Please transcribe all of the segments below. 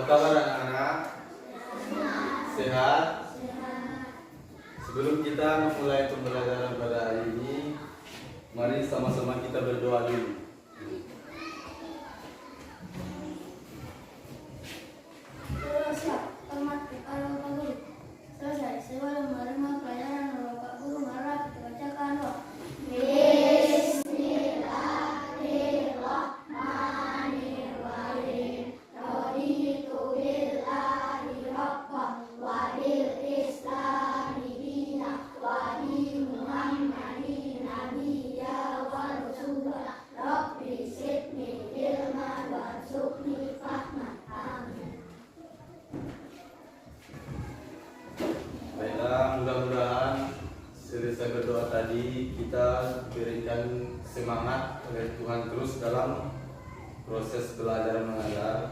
kabar anak-anak? Sehat? Sebelum kita memulai pembelajaran pada hari ini, mari sama-sama kita berdoa dulu. Siap, hormat kepada Bapak Guru. Selesai, sebelum menerima pelajaran Bapak Guru, mari kita bacakan doa. Bismillahirrahmanirrahim. Raditu billahi rabban wa bil islami dinan wa bi Muhammadin nabiyya wa rasula. Rabbi zidni ilman warzuqni fahman. Amin. Baiklah, mudah-mudahan selesai berdoa tadi kita diberikan semangat oleh Tuhan terus dalam proses belajar mengajar.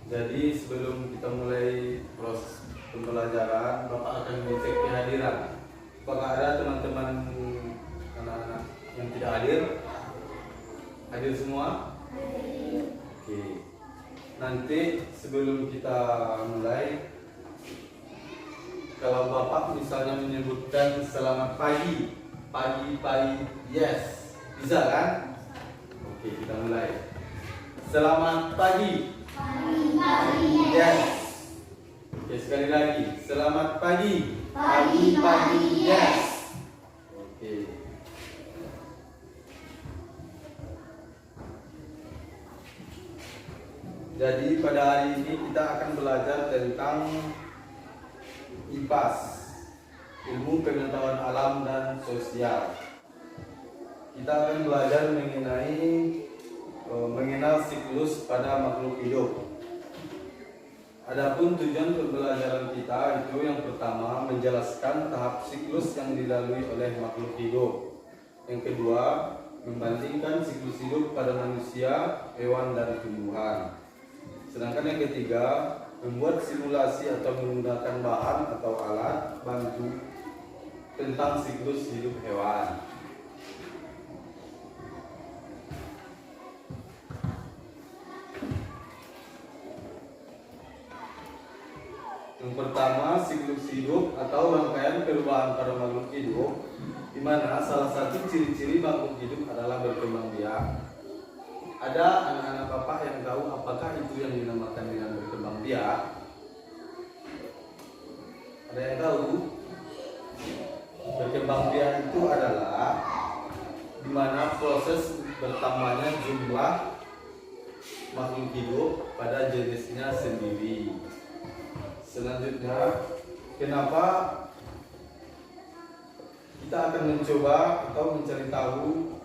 Jadi sebelum kita mulai proses pembelajaran, Bapak akan mengecek kehadiran. Apakah ada teman-teman anak-anak yang tidak hadir? Hadir semua? Oke. Nanti sebelum kita mulai, kalau Bapak misalnya menyebutkan selamat pagi, pagi, yes, bisa kan? Oke, kita mulai. Selamat pagi. Pagi, Yes. Oke, sekali lagi. Selamat pagi. Pagi, Yes. Oke. Jadi pada hari ini kita akan belajar tentang IPAS, ilmu pengetahuan alam dan sosial. Kita akan belajar mengenal siklus pada makhluk hidup. Adapun tujuan pembelajaran kita itu yang pertama menjelaskan tahap siklus yang dilalui oleh makhluk hidup. Yang kedua, membandingkan siklus hidup pada manusia, hewan dan tumbuhan. Sedangkan yang ketiga, membuat simulasi atau menggunakan bahan atau alat bantu tentang siklus hidup hewan. Yang pertama, siklus hidup atau rangkaian perubahan pada makhluk hidup, di mana salah satu ciri-ciri makhluk hidup adalah berkembang biak. Ada anak-anak Bapak yang tahu apakah itu yang dinamakan dengan berkembang biak? Ada yang tahu? Berkembang biak itu adalah di mana proses bertambahnya jumlah makhluk hidup pada jenisnya sendiri. Selanjutnya, kenapa kita akan mencoba atau mencari tahu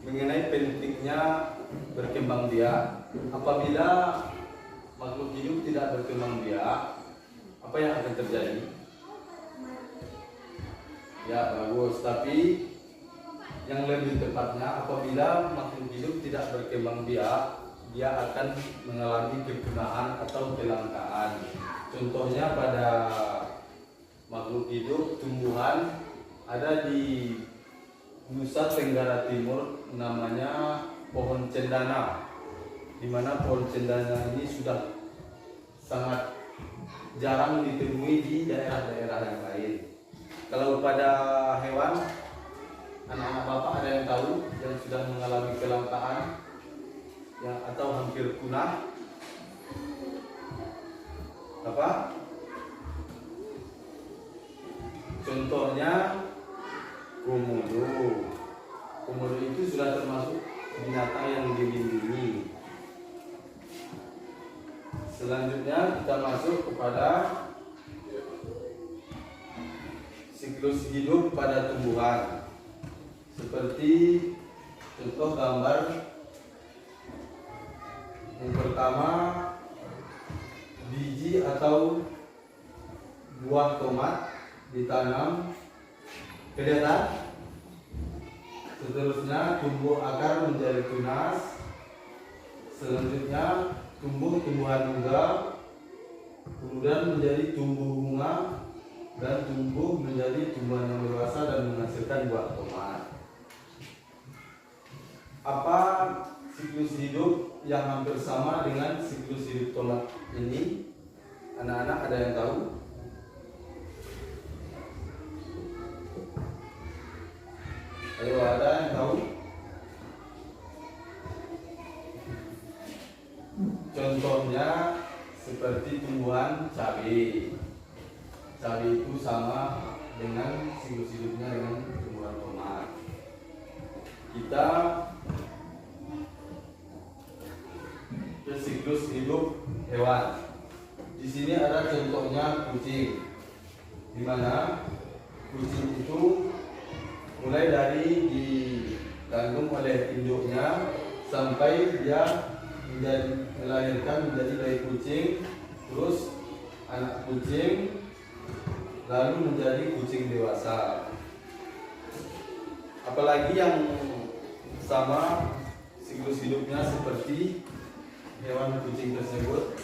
mengenai pentingnya berkembang biak. Apabila makhluk hidup tidak berkembang biak, apa yang akan terjadi? Ya, bagus. Tapi yang lebih tepatnya, apabila makhluk hidup tidak berkembang biak, dia akan mengalami kepunahan atau kelangkaan. Contohnya pada makhluk hidup tumbuhan ada di Nusa Tenggara Timur, namanya pohon cendana, di mana pohon cendana ini sudah sangat jarang ditemui di daerah-daerah yang lain. Kalau pada hewan, anak-anak Bapak ada yang tahu yang sudah mengalami kelangkaan yang atau hampir punah? Apa? Contohnya komodo. Komodo itu sudah termasuk binatang yang dilindungi. Selanjutnya kita masuk kepada siklus hidup pada tumbuhan. Seperti contoh gambar yang pertama, biji atau buah tomat ditanam, kelihatan. Seterusnya tumbuh akar menjadi tunas. Selanjutnya tumbuh tumbuhan muda, kemudian menjadi tumbuh bunga, dan tumbuh menjadi tumbuhan yang dewasa dan menghasilkan buah tomat. Apa siklus hidup yang hampir sama dengan siklus hidup tomat ini? Anak-anak ada yang tahu? Ayo, ada yang tahu? Contohnya seperti tumbuhan cabai. Cabai itu sama dengan siklus hidupnya dengan tumbuhan tomat. Kita ke siklus hidup hewan. Di sini ada contohnya kucing, di mana kucing itu mulai dari dikandung oleh induknya sampai dia melahirkan menjadi bayi kucing, terus anak kucing, lalu menjadi kucing dewasa. Apalagi yang sama siklus hidupnya seperti hewan kucing tersebut?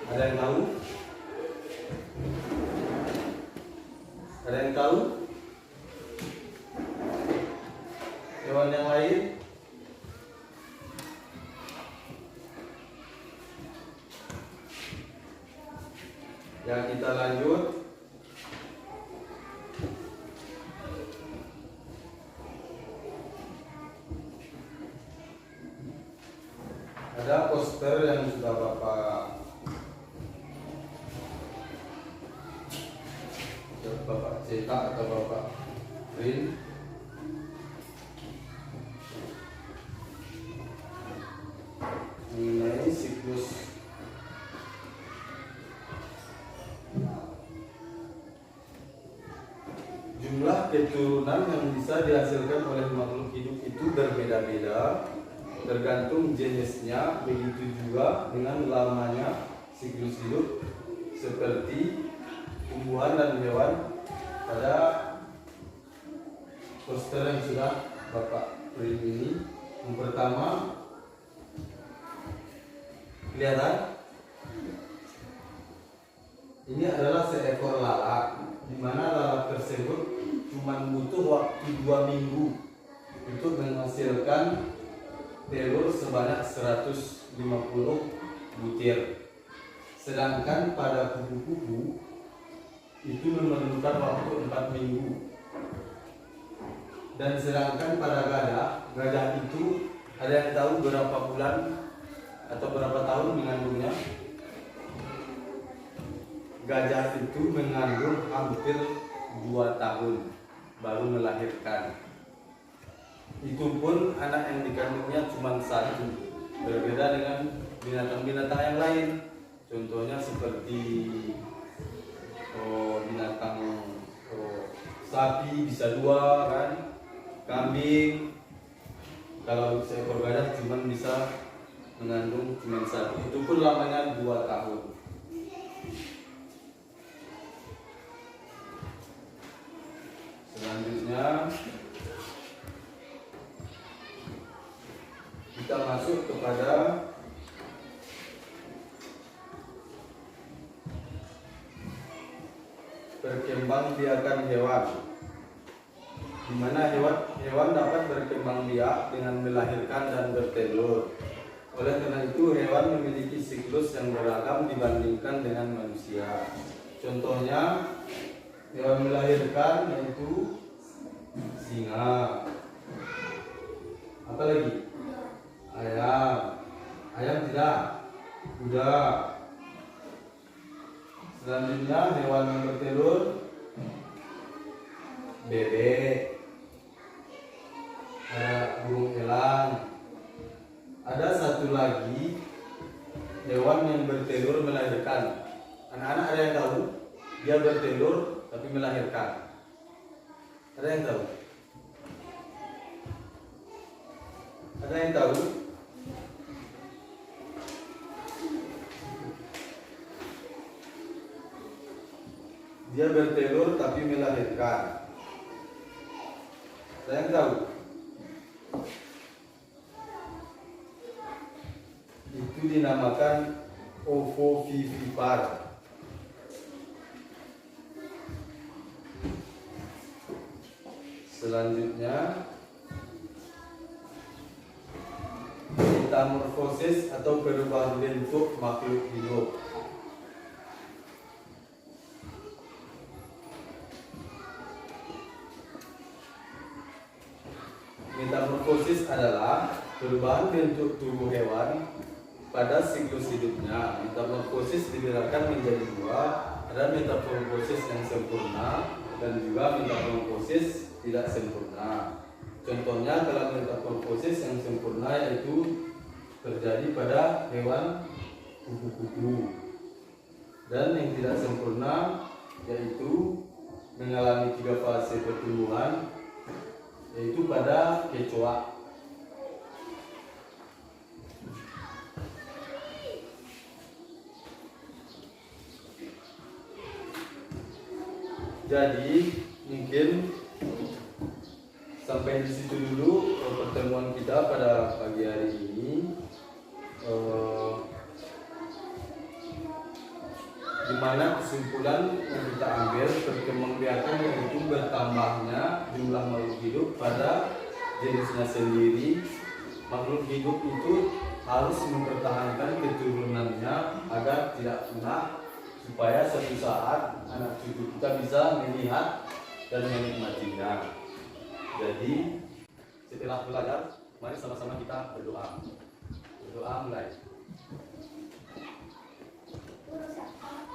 Ada yang tahu? Ada yang tahu? Hewan yang lain? Ya, kita lanjut. Ada poster yang sudah Bapak cetak atau Bapak print. Mengenai siklus jumlah keturunan yang bisa dihasilkan oleh makhluk hidup itu berbeda-beda tergantung jenisnya, begitu juga dengan lamanya siklus hidup seperti tumbuhan dan hewan. Pada poster yang sudah Bapak print ini, yang pertama kelihatan ini adalah seekor lalat, di mana lalat tersebut cuma butuh waktu 2 minggu untuk menghasilkan telur sebanyak 150 butir. Sedangkan pada kupu-kupu itu memerlukan waktu 4 minggu. Dan sedangkan pada gajah itu ada yang tahu berapa bulan atau berapa tahun mengandungnya? Gajah itu mengandung hampir 2 tahun baru melahirkan. Itu pun anak yang dikandungnya cuma 1, berbeda dengan binatang-binatang yang lain. Contohnya seperti binatang sapi bisa 2 kan, kambing. Kalau seekor gajah cuma bisa mengandung cuma 1, itu pun lamanya 2 tahun. Selanjutnya kita masuk kepada perkembangbiakan hewan, di mana hewan dapat berkembang biak dengan melahirkan dan bertelur. Oleh karena itu hewan memiliki siklus yang beragam dibandingkan dengan manusia. Contohnya hewan melahirkan yaitu singa. Apa lagi? Ayam tidak. Kuda. Selanjutnya hewan yang bertelur, bebek. Ada burung elang. Ada satu lagi hewan yang bertelur melahirkan. Anak-anak ada yang tahu? Dia bertelur tapi melahirkan. Ada yang tahu? Ada yang tahu? Dia bertelur tapi melahirkan. Ada yang tahu? Itu dinamakan ovovivipar. Selanjutnya metamorfosis atau perubahan bentuk makhluk hidup. Metamorfosis adalah perubahan bentuk tubuh hewan pada siklus hidupnya. Metamorfosis dibedakan menjadi dua, ada metamorfosis yang sempurna dan juga metamorfosis tidak sempurna. Contohnya kalau metamorfosis yang sempurna yaitu terjadi pada hewan kupu-kupu, dan yang tidak sempurna yaitu mengalami 3 fase pertumbuhan yaitu pada kecoa. Jadi mungkin sampai di situ dulu pertemuan kita pada pagi hari ini. Di mana kesimpulan yang kita ambil, perkembangbiakan yaitu bertambahnya jumlah makhluk hidup pada jenisnya sendiri. Makhluk hidup itu harus mempertahankan keturunannya agar tidak punah, supaya suatu saat anak cucu kita bisa melihat dan menikmatinya. Jadi setelah belajar, mari sama-sama kita berdoa. Berdoa mulai. Guru siap.